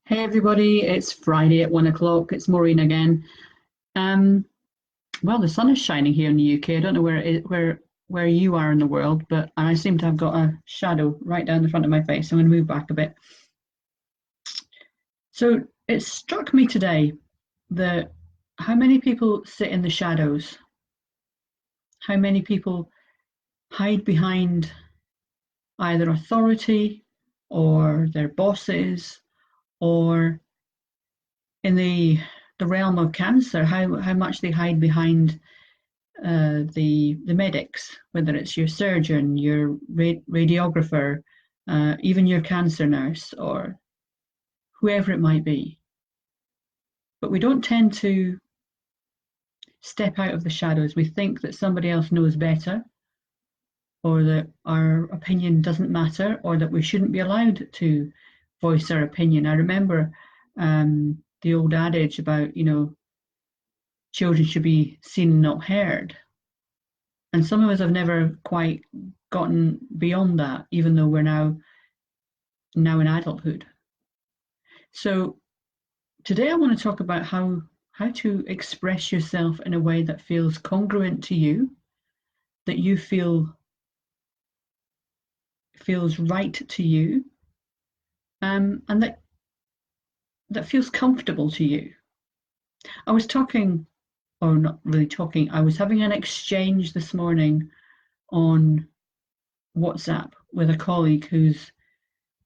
Hey everybody, it's Friday at 1 o'clock. It's Maureen again. Um, well, the sun is shining here in the UK. I don't know where you are in the world, but I seem to have got a shadow right down the front of my face. I'm going to move back a bit. So it struck me today that how many people sit in the shadows, how many people hide behind either authority or their bosses or in the realm of cancer, how much they hide behind the medics, whether it's your surgeon, your radiographer, even your cancer nurse, or whoever it might be. But we don't tend to step out of the shadows. We think that somebody else knows better, or that our opinion doesn't matter, or that we shouldn't be allowed to voice our opinion. I remember the old adage about, children should be seen and not heard. And some of us have never quite gotten beyond that, even though we're now in adulthood. So today I want to talk about how to express yourself in a way that feels congruent to you, that you feels right to you, and that feels comfortable to you. I was talking, or not really talking, I was having an exchange this morning on WhatsApp with a colleague who's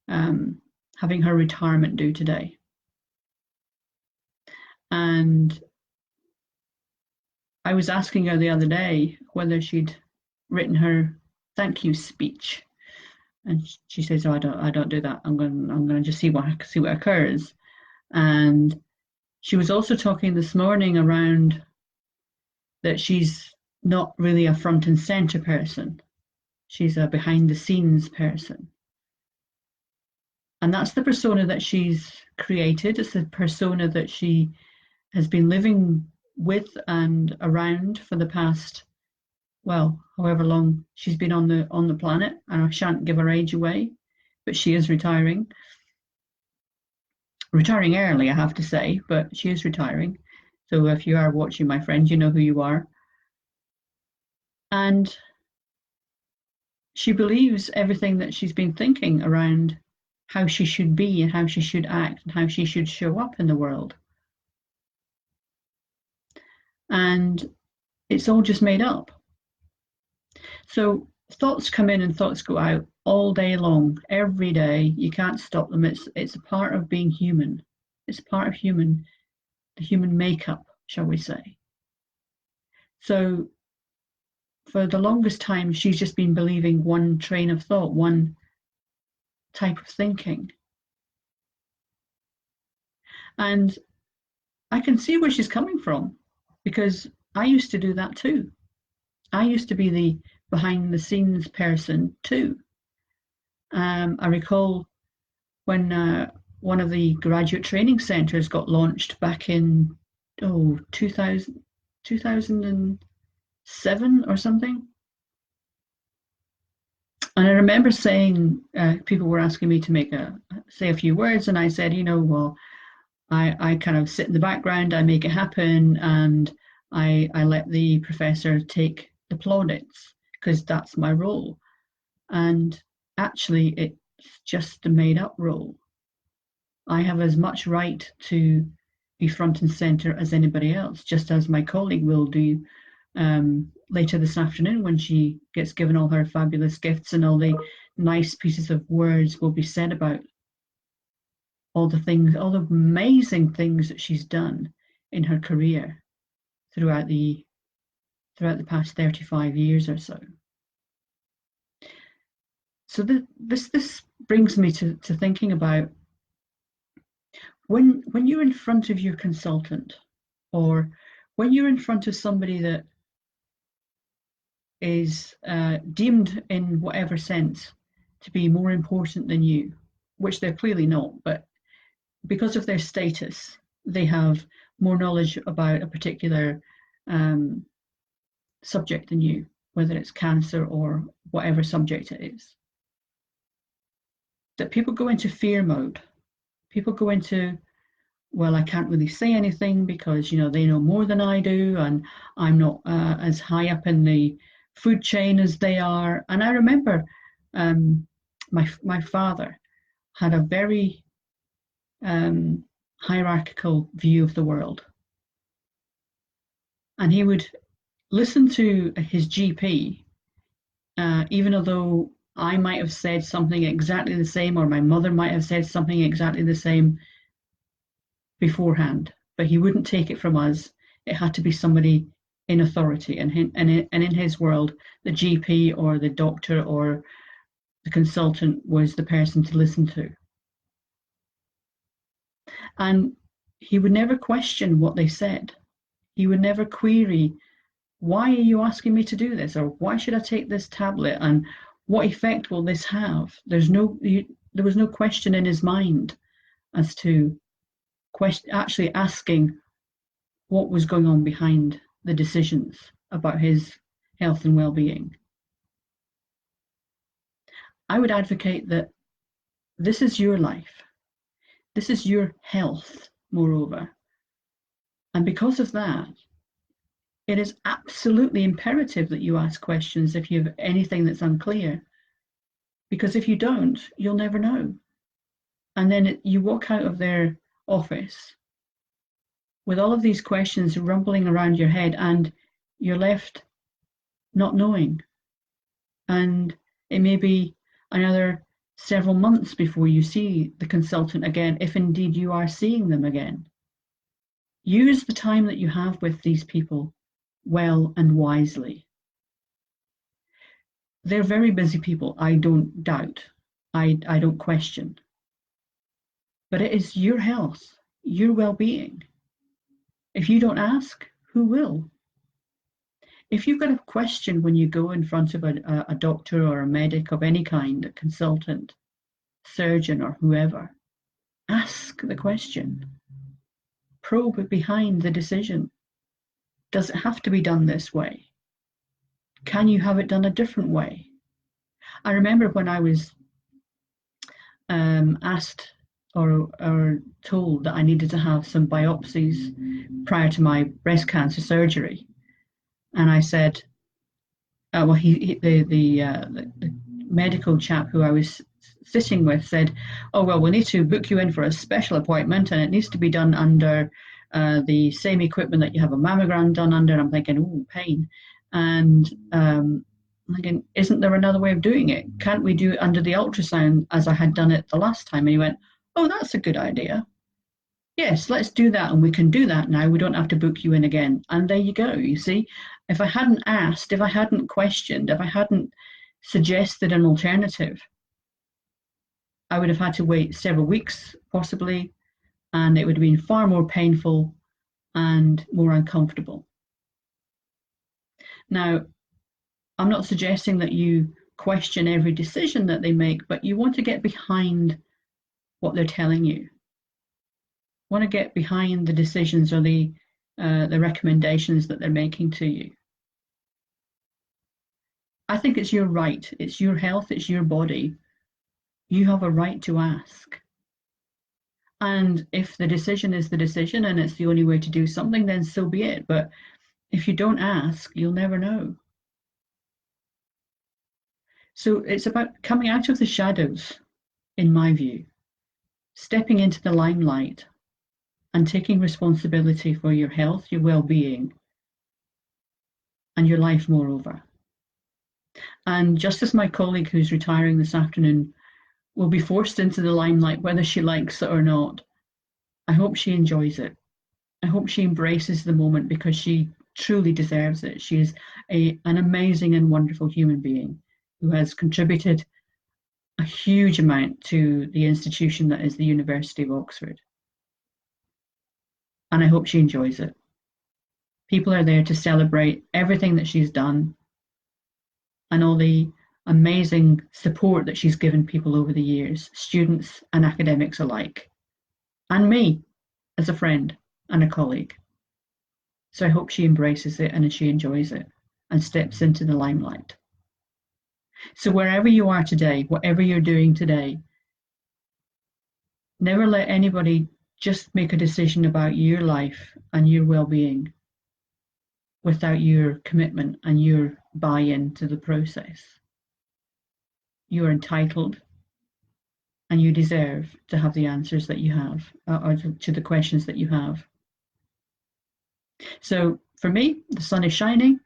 having her retirement due today. And I was asking her the other day whether she'd written her thank you speech, and she says, "Oh, I don't do that. I'm going to just see what occurs." And she was also talking this morning around that she's not really a front and center person. She's a behind the scenes person. And that's the persona that she's created. It's the persona that she has been living with and around for the past, well, however long she's been on the planet. And I shan't give her age away, but she is retiring early, I have to say, but she is retiring. So if you are watching, my friend, you know who you are. And she believes everything that she's been thinking around how she should be and how she should act and how she should show up in the world. And it's all just made up. So thoughts come in and thoughts go out all day long, every day. You can't stop them. It's a part of being human. It's part of the human makeup, shall we say. So for the longest time, she's just been believing one train of thought, one type of thinking. And I can see where she's coming from, because I used to do that too. I used to be the behind the scenes person too. I recall when one of the graduate training centres got launched back in 2007 or something. And I remember saying, people were asking me to say a few words, and I said, well, I kind of sit in the background, I make it happen, and I let the professor take the plaudits, because that's my role. And actually, it's just a made-up role. I have as much right to be front and center as anybody else, just as my colleague will do later this afternoon when she gets given all her fabulous gifts, and all the nice pieces of words will be said about all the amazing things that she's done in her career throughout the past 35 years or so. So this brings me to thinking about when you're in front of your consultant, or when you're in front of somebody that is deemed in whatever sense to be more important than you, which they're clearly not, but because of their status, they have more knowledge about a particular subject than you, whether it's cancer or whatever subject it is, that people go into fear mode. People go into, well, I can't really say anything because, they know more than I do, and I'm not as high up in the food chain as they are. And I remember my father had a very hierarchical view of the world. And he would listen to his GP, even although I might have said something exactly the same, or my mother might have said something exactly the same beforehand, but he wouldn't take it from us. It had to be somebody in authority, and in his world, the GP or the doctor or the consultant was the person to listen to. And he would never question what they said. He would never query, why are you asking me to do this? Or why should I take this tablet? And what effect will this have? There was no question in his mind as to actually asking what was going on behind the decisions about his health and well-being. I would advocate that this is your life. This is your health, moreover. And because of that, it is absolutely imperative that you ask questions if you have anything that's unclear. Because if you don't, you'll never know. And then you walk out of their office with all of these questions rumbling around your head, and you're left not knowing. And it may be another several months before you see the consultant again, if indeed you are seeing them again. Use the time that you have with these people well and wisely. They're very busy people, I don't doubt. I don't question. But it is your health, your well-being. If you don't ask, who will? If you've got a question when you go in front of a doctor or a medic of any kind, a consultant, surgeon, or whoever, ask the question. Probe behind the decision. Does it have to be done this way? Can you have it done a different way? I remember when I was asked or told that I needed to have some biopsies prior to my breast cancer surgery, and I said, well, the medical chap who I was sitting with said, oh, well, we need to book you in for a special appointment, and it needs to be done under the same equipment that you have a mammogram done under. And I'm thinking, oh, pain. And I'm thinking, isn't there another way of doing it? Can't we do it under the ultrasound as I had done it the last time? And he went, oh, that's a good idea. Yes, let's do that, and we can do that now. We don't have to book you in again. And there you go, you see. If I hadn't asked, if I hadn't questioned, if I hadn't suggested an alternative, I would have had to wait several weeks, possibly, and it would have been far more painful and more uncomfortable. Now, I'm not suggesting that you question every decision that they make, but you want to get behind what they're telling you. Want to get behind the decisions or the recommendations that they're making to you. I think it's your right. It's your health. It's your body. You have a right to ask. And if the decision is the decision and it's the only way to do something, then so be it. But if you don't ask, you'll never know. So it's about coming out of the shadows, in my view, stepping into the limelight and taking responsibility for your health, your well-being, and your life moreover. And just as my colleague who's retiring this afternoon will be forced into the limelight whether she likes it or not, I hope she enjoys it. I hope she embraces the moment, because she truly deserves it. She is an amazing and wonderful human being who has contributed a huge amount to the institution that is the University of Oxford. And I hope she enjoys it. People are there to celebrate everything that she's done and all the amazing support that she's given people over the years, students and academics alike, and me as a friend and a colleague. So I hope she embraces it and she enjoys it and steps into the limelight. So wherever you are today, whatever you're doing today, Never let anybody just make a decision about your life and your well-being without your commitment and your buy-in to the process. You are entitled and you deserve to have the answers that you have, or to the questions that you have. So for me, the sun is shining.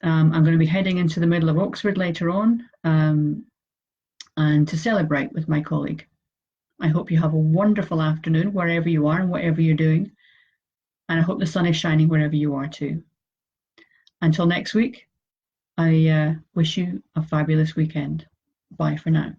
I'm going to be heading into the middle of Oxford later on, and to celebrate with my colleague. I hope you have a wonderful afternoon wherever you are and whatever you're doing. And I hope the sun is shining wherever you are too. Until next week, I wish you a fabulous weekend. Bye for now.